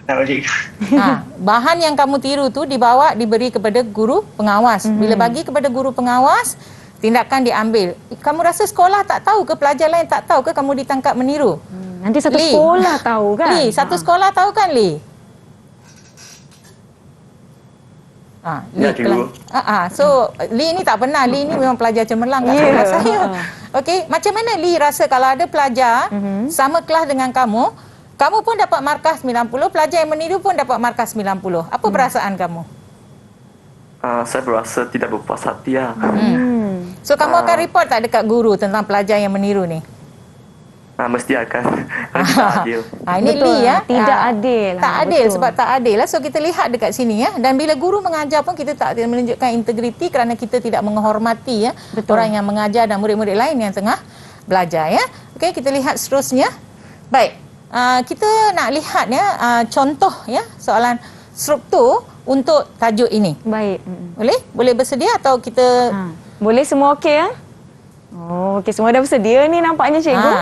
Tak boleh. Bahan yang kamu tiru tu diberi kepada guru pengawas. Bila bagi kepada guru pengawas, tindakan diambil. Kamu rasa sekolah tak tahu ke, pelajar lain tak tahu ke kamu ditangkap meniru? Nanti satu sekolah tahu kan? Li, satu sekolah tahu kan, Li? Ya, cikgu. So Li ni tak pernah. Li ni memang pelajar cemerlang kat sekolah saya. Okey, macam mana Li rasa kalau ada pelajar sama kelas dengan kamu pun dapat markah 90, pelajar yang meniru pun dapat markah 90. Apa perasaan kamu? Saya berasa tidak berpuas hati lah. So kamu akan report tak dekat guru tentang pelajar yang meniru ni? Mesti akan. Tidak adil. Ini Li ya. Tidak adil. Tak adil sebab tak adil lah. So kita lihat dekat sini ya. Dan bila guru mengajar pun kita tak menunjukkan integriti kerana kita tidak menghormati ya orang yang mengajar dan murid-murid lain yang tengah belajar ya. Okey, kita lihat seterusnya. Baik. Kita nak lihat ya contoh ya soalan struktur untuk tajuk ini. Baik. Boleh bersedia atau kita boleh semua okey ya? Oh, okey, semua dah bersedia ni nampaknya cikgu.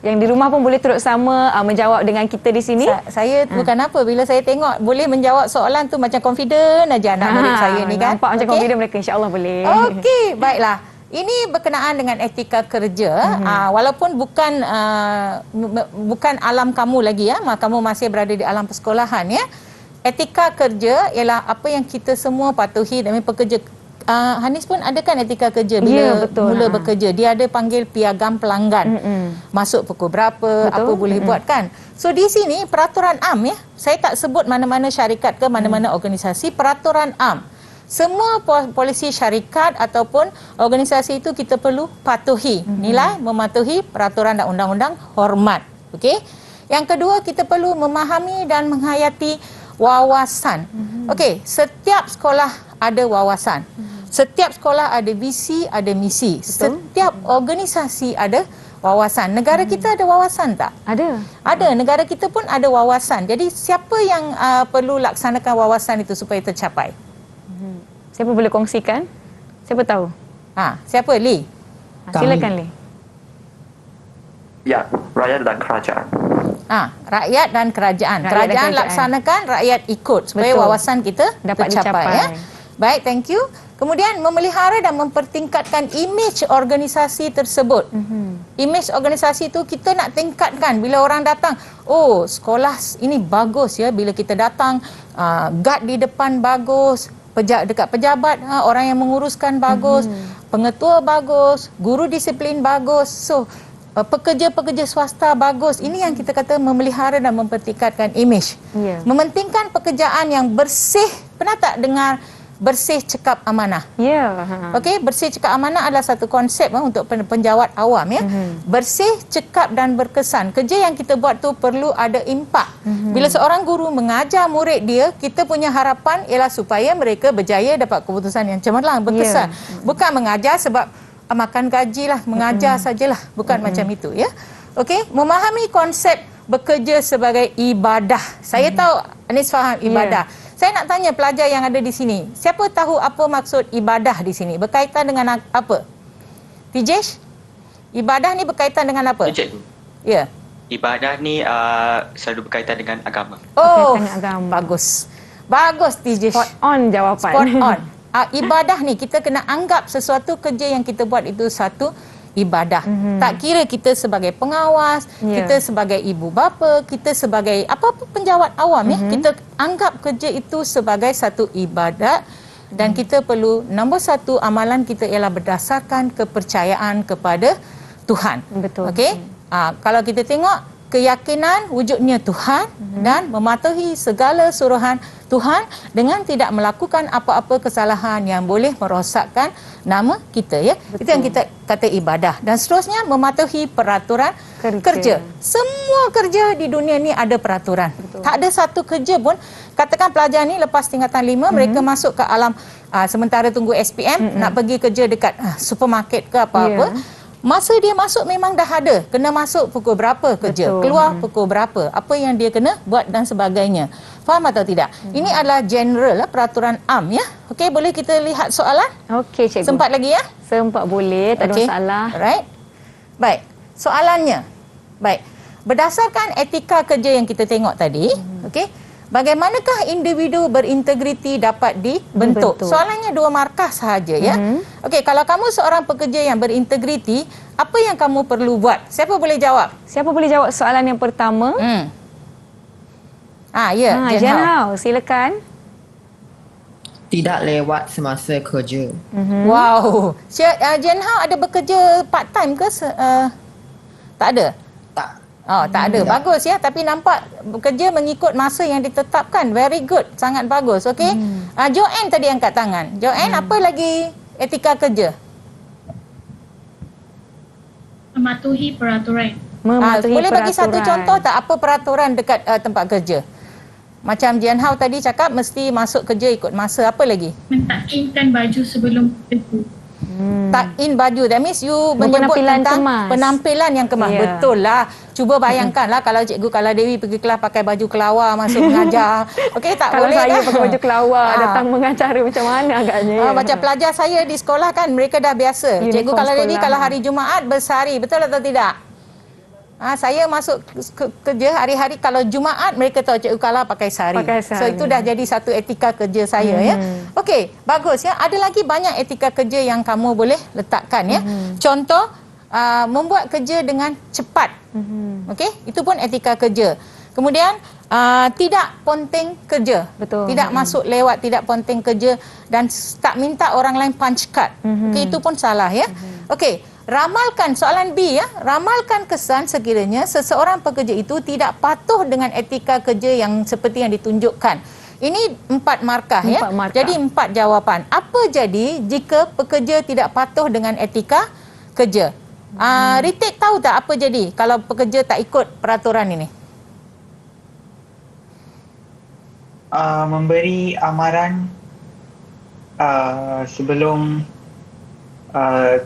Yang di rumah pun boleh turut sama menjawab dengan kita di sini. Saya bukan apa bila saya tengok boleh menjawab soalan tu macam confident aja anak murid saya ni kan. Nampak macam confident mereka, insya-Allah boleh. Okey, baiklah. Ini berkenaan dengan etika kerja. Walaupun bukan alam kamu lagi ya, kamu masih berada di alam persekolahan ya. Etika kerja ialah apa yang kita semua patuhi demi pekerja. Hanis pun ada kan etika kerja bila mula bekerja. Dia ada panggil piagam pelanggan. Masuk pukul berapa, apa boleh buat kan. So di sini peraturan am ya. Saya tak sebut mana-mana syarikat ke mana-mana organisasi, peraturan am. Semua polisi syarikat ataupun organisasi itu kita perlu patuhi. Nilai mematuhi peraturan dan undang-undang, hormat. Okey. Yang kedua, kita perlu memahami dan menghayati wawasan. Okey, setiap sekolah ada wawasan. Setiap sekolah ada visi, ada misi. Setiap organisasi ada wawasan. Negara kita ada wawasan tak? Ada. Negara kita pun ada wawasan. Jadi siapa yang perlu laksanakan wawasan itu supaya tercapai? Siapa boleh kongsikan? Siapa tahu? Siapa? Li? Silakan Li. Ya, rakyat dan kerajaan. Rakyat dan kerajaan. Kerajaan laksanakan, rakyat ikut supaya wawasan kita dapat tercapai. Ya? Baik, thank you. Kemudian memelihara dan mempertingkatkan imej organisasi tersebut. Imej organisasi itu kita nak tingkatkan. Bila orang datang, oh sekolah ini bagus ya. Bila kita datang, guard di depan bagus, dekat pejabat, orang yang menguruskan bagus, pengetua bagus, guru disiplin bagus. So pekerja-pekerja swasta bagus. Ini yang kita kata memelihara dan mempertingkatkan imej. Mementingkan pekerjaan yang bersih. Pernah tak dengar bersih cekap amanah? Okey, bersih cekap amanah adalah satu konsep untuk penjawat awam ya. Bersih, cekap dan berkesan. Kerja yang kita buat tu perlu ada impak. Bila seorang guru mengajar murid dia, kita punya harapan ialah supaya mereka berjaya dapat keputusan yang cemerlang, berkesan. Bukan mengajar sebab makan gaji lah, mengajar sajalah. Bukan macam itu ya. Okey, memahami konsep bekerja sebagai ibadah. Saya tahu Anis faham ibadah. Saya nak tanya pelajar yang ada di sini, siapa tahu apa maksud ibadah di sini? Berkaitan dengan apa? Tijesh? Ibadah ni berkaitan dengan apa? Cikgu. Ya. Ibadah ni selalu berkaitan dengan agama. Oh, bagus. Bagus Tijesh. Spot on jawapan. Spot on. Ibadah ni kita kena anggap sesuatu kerja yang kita buat itu satu ibadah. Tak kira kita sebagai pengawas, kita sebagai ibu bapa, kita sebagai apa-apa penjawat awam ya, kita anggap kerja itu sebagai satu ibadat dan kita perlu nombor satu amalan kita ialah berdasarkan kepercayaan kepada Tuhan. Betul. Okey? Kalau kita tengok keyakinan wujudnya Tuhan dan mematuhi segala suruhan Tuhan dengan tidak melakukan apa-apa kesalahan yang boleh merosakkan nama kita ya. Itu yang kita kata ibadah. Dan seterusnya mematuhi peraturan kerja. Semua kerja di dunia ni ada peraturan. Tak ada satu kerja pun, katakan pelajar ni lepas tingkatan 5 mereka masuk ke alam sementara tunggu SPM nak pergi kerja dekat supermarket ke apa-apa. masa dia masuk memang dah ada. Kena masuk pukul berapa kerja, keluar pukul berapa, apa yang dia kena buat dan sebagainya. Faham atau tidak? Ini adalah general peraturan am ya. Okey, boleh kita lihat soalan? Okey, cikgu. Sempat lagi ya? Sempat boleh, tak ada masalah. Alright. Baik, soalannya. Baik. Berdasarkan etika kerja yang kita tengok tadi, okey, bagaimanakah individu berintegriti dapat dibentuk? Soalannya 2 markah sahaja ya. Okey, kalau kamu seorang pekerja yang berintegriti, apa yang kamu perlu buat? Siapa boleh jawab? Siapa boleh jawab soalan yang pertama? Jen Hao, silakan. Tidak lewat semasa kerja. Wow. Jen Hao ada bekerja part time ke? Tak ada. Oh, tak ada. Bagus ya. Tapi nampak bekerja mengikut masa yang ditetapkan. Very good. Sangat bagus. Okey. Joanne tadi angkat tangan. Joanne, apa lagi etika kerja? Mematuhi peraturan. Boleh bagi satu contoh tak apa peraturan dekat tempat kerja? Macam Jian Hao tadi cakap mesti masuk kerja ikut masa. Apa lagi? Mentakinkan baju sebelum kerja. Tak-in baju. That means you menyebut tentang penampilan yang kemas. Betul lah. Cuba bayangkanlah kalau cikgu Kala Dewi pergi kelas pakai baju kelawar masuk mengajar. Okey, tak kalau boleh saya kan? pakai baju kelawar datang mengacara macam mana agaknya. Macam pelajar saya di sekolah kan mereka dah biasa. Cikgu Kala Dewi kalau hari Jumaat bersari. Betul atau tidak? Saya masuk kerja hari-hari kalau Jumaat mereka tahu Cikgu Kala pakai sari. So itu dah jadi satu etika kerja saya ya. Okey, bagus ya. Ada lagi banyak etika kerja yang kamu boleh letakkan ya. Contoh membuat kerja dengan cepat. Okey, itu pun etika kerja. Kemudian tidak ponteng kerja. Tidak masuk lewat, tidak ponteng kerja dan tak minta orang lain punch card. Okey, itu pun salah ya. Okey, ramalkan soalan B ya. Ramalkan kesan sekiranya seseorang pekerja itu tidak patuh dengan etika kerja yang seperti yang ditunjukkan. Ini 4 markah ya. Jadi 4 jawapan. Apa jadi jika pekerja tidak patuh dengan etika kerja? Ritik tahu tak apa jadi kalau pekerja tak ikut peraturan ini? Memberi amaran sebelum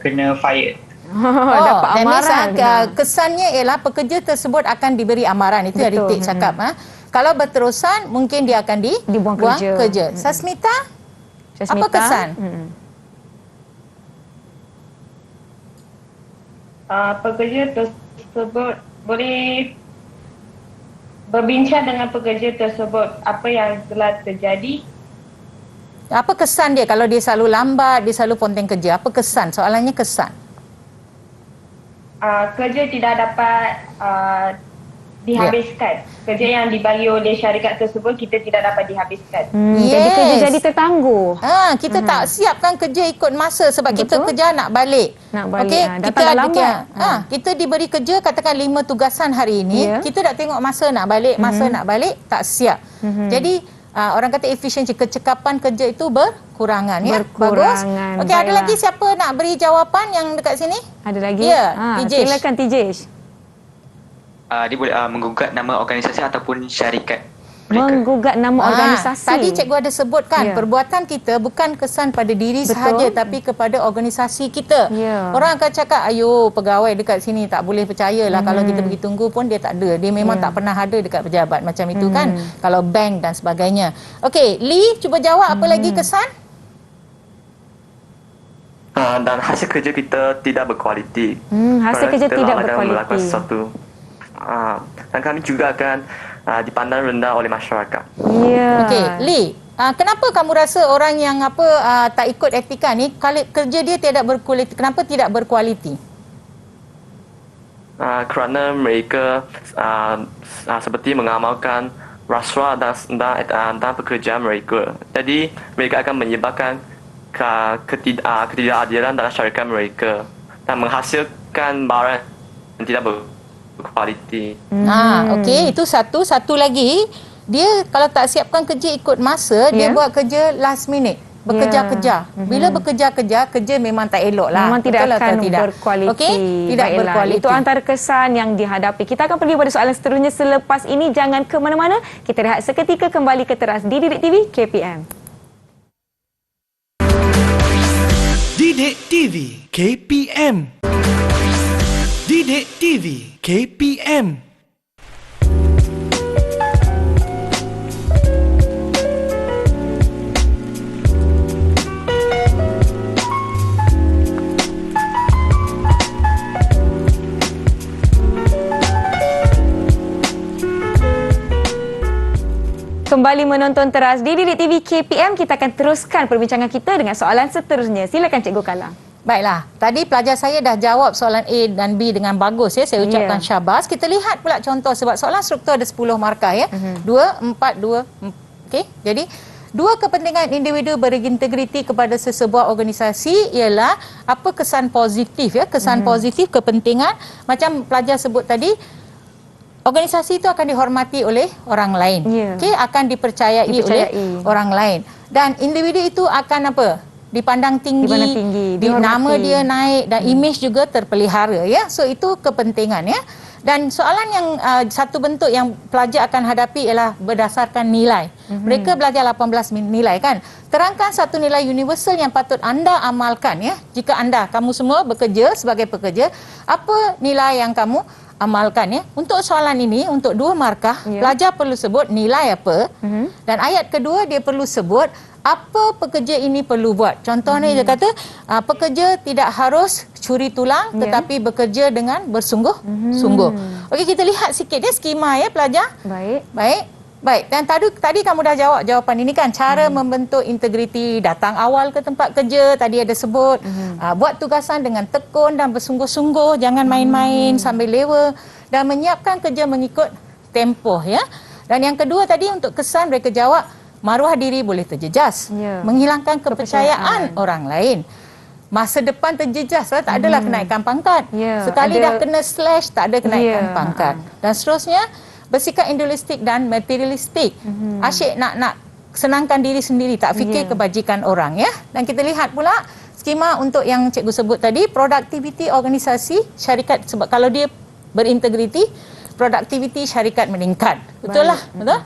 kena fired. Dapat amaran. Kesannya ialah pekerja tersebut akan diberi amaran. Itu yang Ritik cakap. Kalau berterusan mungkin dia akan dibuang kerja. Sasmita, apa kesan? Pekerja tersebut boleh berbincang dengan pekerja tersebut apa yang telah terjadi. Apa kesan dia kalau dia selalu lambat, dia selalu ponteng kerja? Apa kesan? Soalannya kesan. Kerja tidak dapat dihabiskan. Kerja yang dibagi oleh syarikat tersebut kita tidak dapat dihabiskan. Jadi kerja jadi tertangguh. Kita tak siapkan kerja ikut masa sebab kita kerja nak balik. Okey, kita diberi kerja katakan 5 tugasan hari ini. Kita dah tengok masa nak balik, nak balik tak siap. Jadi orang kata efisiensi, kecekapan kerja itu berkurangan ya. Bagus. Okey, ada lagi siapa nak beri jawapan yang dekat sini? Ada lagi? Ya, Tijesh. Silakan Tijesh. Dia boleh menggugat nama organisasi ataupun syarikat mereka. Menggugat nama organisasi. Tadi cikgu ada sebutkan perbuatan kita bukan kesan pada diri sahaja tapi kepada organisasi kita. Orang akan cakap, ayo pegawai dekat sini tak boleh percayalah kalau kita pergi tunggu pun dia tak ada. Dia memang tak pernah ada dekat pejabat macam itu kan. Kalau bank dan sebagainya. Okey, Lee cuba jawab apa lagi kesan? Dan hasil kerja kita tidak berkualiti. Hasil kerja tidak berkualiti. Dan kami juga akan dipandang rendah oleh masyarakat. Okey, Lee, kenapa kamu rasa orang yang tak ikut etika ni kerja dia tidak berkualiti? Kenapa tidak berkualiti? Kerana mereka seperti mengamalkan rasuah dan pekerjaan mereka. Jadi mereka akan menyebabkan ketidakadilan dalam syarikat mereka dan menghasilkan barang yang tidak berkualiti. Okey, itu satu lagi. Dia kalau tak siapkan kerja ikut masa, dia buat kerja last minute. Bekerja-kerja. Bila bekerja-kerja, kerja memang tak elok lah. Memang tidak akan berkualiti. Okey, tidak berkualiti. Itu antara kesan yang dihadapi. Kita akan pergi pada soalan seterusnya selepas ini. Jangan ke mana-mana. Kita rehat seketika, kembali ke Teras di Didik TV KPM. Didik TV KPM. Didik TV KPM. Kembali menonton teras di Didik TV KPM, kita akan teruskan perbincangan kita dengan soalan seterusnya. Silakan Cikgu Kala. Baiklah, tadi pelajar saya dah jawab soalan A dan B dengan bagus ya. Saya ucapkan syabas. Kita lihat pula contoh sebab soalan struktur ada 10 markah ya. 2, 4, 2. Okey. Jadi, dua kepentingan individu berintegriti kepada sesebuah organisasi ialah apa kesan positif ya. Kesan positif kepentingan macam pelajar sebut tadi, organisasi itu akan dihormati oleh orang lain. Okey, akan dipercayai oleh orang lain. Dan individu itu akan apa? Dipandang tinggi, nama dia naik dan imej juga terpelihara ya. So itu kepentingan ya. Dan soalan yang satu bentuk yang pelajar akan hadapi ialah berdasarkan nilai. Mereka belajar 18 nilai kan. Terangkan satu nilai universal yang patut anda amalkan ya. Jika kamu semua bekerja sebagai pekerja, apa nilai yang kamu amalkan ya. Untuk soalan ini, untuk 2 markah, pelajar perlu sebut nilai apa. Dan ayat kedua dia perlu sebut apa pekerja ini perlu buat. Contohnya dia kata, pekerja tidak harus curi tulang tetapi bekerja dengan bersungguh-sungguh. Okey, kita lihat sikit dia skema ya pelajar. Baik. Dan tadi kamu dah jawab jawapan ini kan, cara membentuk integriti, datang awal ke tempat kerja, tadi ada sebut, buat tugasan dengan tekun dan bersungguh-sungguh, jangan main-main sambil lewa dan menyiapkan kerja mengikut tempoh ya. Dan yang kedua tadi untuk kesan mereka jawab, maruah diri boleh terjejas, menghilangkan kepercayaan orang lain. Masa depan terjejas, tak adalah kenaikan pangkat. Sekali dah kena slash, tak ada kenaikan pangkat. Dan seterusnya, bersikap individualistik dan materialistik. Asyik nak senangkan diri sendiri, tak fikir kebajikan orang ya. Dan kita lihat pula skema untuk yang cikgu sebut tadi, produktiviti organisasi syarikat, sebab kalau dia berintegriti, produktiviti syarikat meningkat. Betul lah, betul?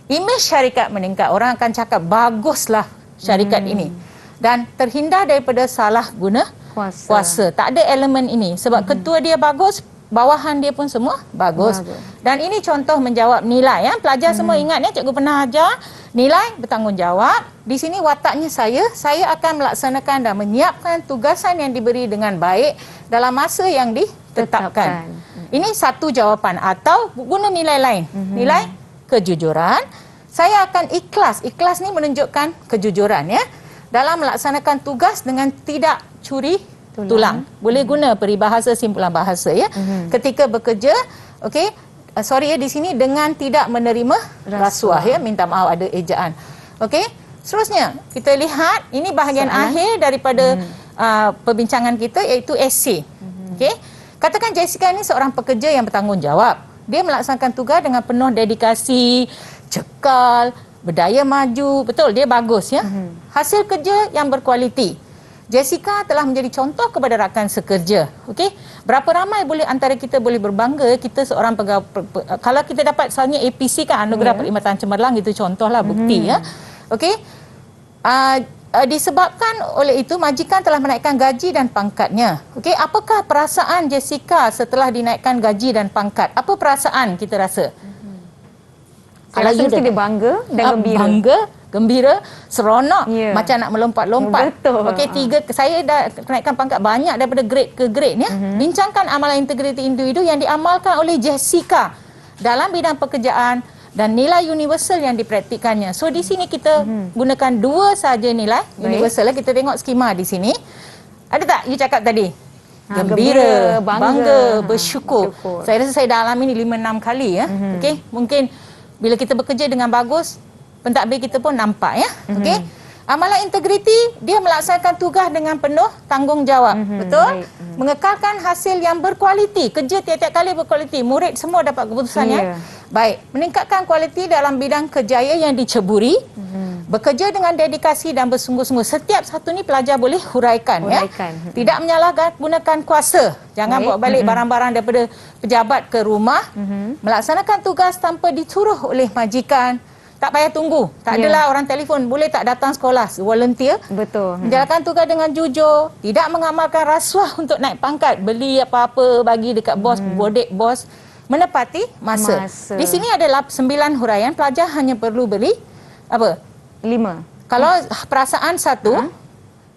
Imej syarikat meningkat, orang akan cakap baguslah syarikat ini. Dan terhindar daripada salah guna kuasa. Tak ada elemen ini sebab ketua dia bagus, bawahan dia pun semua bagus. Dan ini contoh menjawab nilai ya. Pelajar semua ingat ya, cikgu pernah ajar nilai bertanggungjawab. Di sini wataknya saya akan melaksanakan dan menyiapkan tugasan yang diberi dengan baik dalam masa yang ditetapkan. Ini satu jawapan. Atau guna nilai lain. Nilai kejujuran. Saya akan ikhlas. Ikhlas ni menunjukkan kejujuran ya. Dalam melaksanakan tugas dengan tidak curi tulang. Boleh guna peribahasa simpulan bahasa ya. Ketika bekerja, okey, sorry ya di sini dengan tidak menerima rasuah ya, minta maaf ada ejaan. Okey. Seterusnya kita lihat ini bahagian akhir daripada perbincangan kita iaitu esei. Okey. Katakan Jessica ni seorang pekerja yang bertanggungjawab. Dia melaksanakan tugas dengan penuh dedikasi, cekal, berdaya maju. Betul, dia bagus ya. Hasil kerja yang berkualiti. Jessica telah menjadi contoh kepada rakan sekerja. Okey, berapa ramai boleh antara kita boleh berbangga kita seorang pegawai kalau kita dapat misalnya APC kan, anugerah perkhidmatan cemerlang, itu contohlah bukti ya. Okey. Disebabkan oleh itu majikan telah menaikkan gaji dan pangkatnya. Okey, apakah perasaan Jessica setelah dinaikkan gaji dan pangkat? Apa perasaan kita rasa? Saya rasa mesti dia bangga dan gembira. Bangga, gembira, seronok, macam nak melompat-lompat. Betul. Okey, saya dah kenaikan pangkat banyak daripada grade ke grade ya. Bincangkan amalan integriti individu yang diamalkan oleh Jessica dalam bidang pekerjaan dan nilai universal yang dipraktikannya. So di sini kita gunakan 2 saja nilai universal. Kita tengok skema di sini. Ada tak you cakap tadi? Gembira, bangga, bersyukur. Saya rasa saya dah alami ni 5-6 kali ya. Okey, mungkin bila kita bekerja dengan bagus, pentadbir kita pun nampak ya. Okey. Amalan integriti, dia melaksanakan tugas dengan penuh tanggungjawab. Betul? Mengekalkan hasil yang berkualiti. Kerja tiap-tiap kali berkualiti. Murid semua dapat keputusan ya. Baik. Meningkatkan kualiti dalam bidang kerjaya yang diceburi. Bekerja dengan dedikasi dan bersungguh-sungguh. Setiap satu ni pelajar boleh huraikan. Ya. Tidak menyalahgunakan kuasa. Jangan bawa balik barang-barang daripada pejabat ke rumah. Melaksanakan tugas tanpa disuruh oleh majikan. tak payah tunggu. Tak adalah orang telefon, boleh tak datang sekolah, volunteer. Betul. Menjalankan tugas dengan jujur, tidak mengamalkan rasuah untuk naik pangkat, beli apa-apa bagi dekat bos, bodek bos, menepati masa. Di sini ada 9 huraian, pelajar hanya perlu beli apa? 5. Kalau perasaan 1,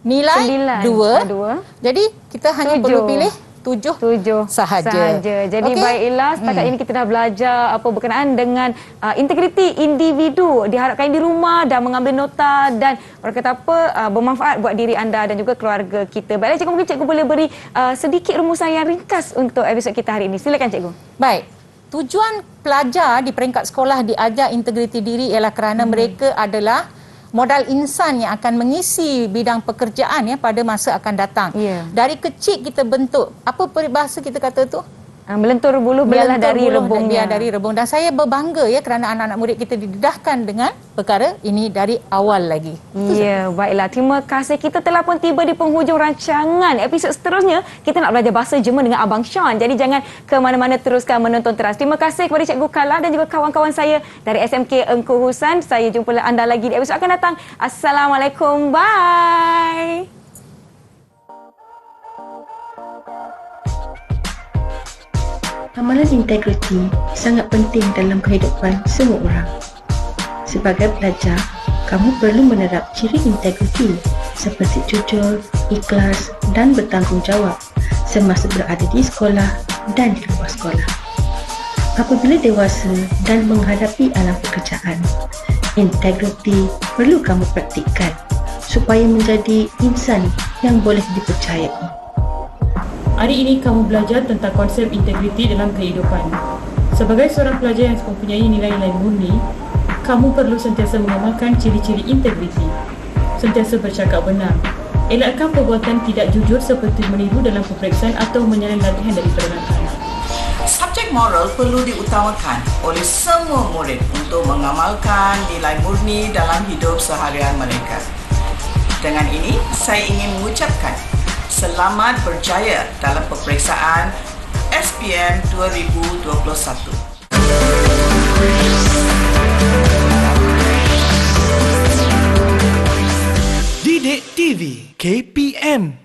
nilai 2. Jadi kita hanya perlu pilih 7 sahaja. Jadi baiklah, setakat ini kita dah belajar apa berkenaan dengan integriti individu. Diharapkan di rumah dah mengambil nota dan orang kata apa bermanfaat buat diri anda dan juga keluarga kita. Baiklah cikgu, mungkin cikgu boleh beri sedikit rumusan yang ringkas untuk episod kita hari ini. Silakan cikgu. Baik. Tujuan pelajar di peringkat sekolah diajar integriti diri ialah kerana mereka adalah modal insan yang akan mengisi bidang pekerjaan pada masa akan datang. Dari kecil kita bentuk, apa peribahasa kita kata tu? Melentur buluh biarlah dari rebungnya. Dari rebung. Dan saya berbangga kerana anak-anak murid kita didedahkan dengan perkara ini dari awal lagi. Ya, baiklah. Terima kasih. Kita telah pun tiba di penghujung rancangan. Episod seterusnya kita nak belajar bahasa Jerman dengan Abang Sean. Jadi jangan ke mana-mana, teruskan menonton teras. Terima kasih kepada Cikgu Kala dan juga kawan-kawan saya dari SMK Engku Husan. Saya jumpa anda lagi di episod akan datang. Assalamualaikum. Bye. Amalan integriti sangat penting dalam kehidupan semua orang. Sebagai pelajar, kamu perlu menerap ciri integriti seperti jujur, ikhlas dan bertanggungjawab semasa berada di sekolah dan di luar sekolah. Apabila dewasa dan menghadapi alam pekerjaan, integriti perlu kamu praktikkan supaya menjadi insan yang boleh dipercayai. Hari ini kamu belajar tentang konsep integriti dalam kehidupan. Sebagai seorang pelajar yang mempunyai nilai-nilai murni, kamu perlu sentiasa mengamalkan ciri-ciri integriti. Sentiasa bercakap benar. Elakkan perbuatan tidak jujur seperti meniru dalam peperiksaan atau menyalin latihan dari peralatan. Subjek moral perlu diutamakan oleh semua murid untuk mengamalkan nilai murni dalam hidup seharian mereka. Dengan ini, saya ingin mengucapkan selamat berjaya dalam peperiksaan SPM 2021. Didik TV KPM